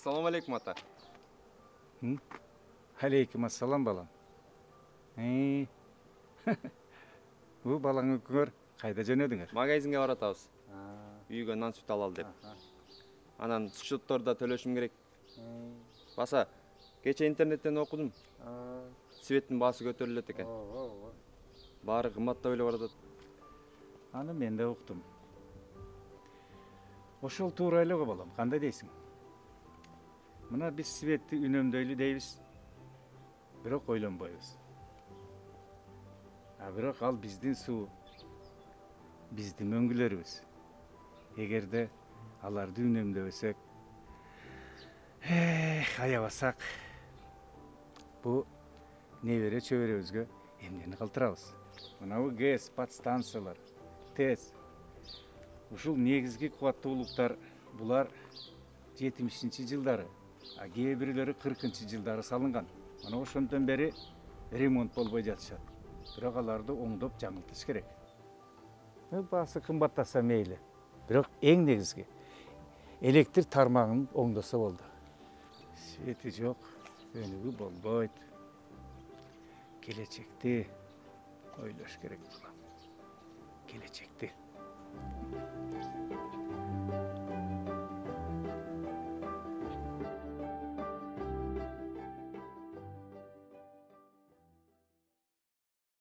Assalamu alaikum ata. Алейкум ассалам балам. Бу балаңы көрөр, кайда жөнөдүңөр? Магазинге баратабыз. Үйгө нан сүт алалы деп. Анан счетторду төлөшүм керек. Баса, кече интернеттен окудум. Светтин баасы көтөрүлөт экен. Баары кымбаттап эле баратат. Аны мен да уктум. Ошол туура эле го балам, кандай дейсиң? Мына биз светти үнөмдөйлү дейбиз. Бирок ойлонбойбуз. Бирок ал биздин суу, биздин мөңгүлөрүбүз. Эгерде аларды үнөмдөбөсөк, аябасак, бу небере чөбөрөбүзгө эмнени калтырабыз? Мынабу ГЭС, подстанциялар, ТЭС. Ушул негизги кубаттуулуктар булар 70-жылдары, кээ бирлери 40-жылдары салынган. Мына ошондон бери ремонт болбой жатышат. Бирок аларды оңдоп жаңылтыш керек. Баасы кымбаттаса мейли. Бирок эң негизги электр тармагын оңдосо болду. Свети жок, өнүгүү болбойт. Келечекти ойлош керек балам. Келечекти.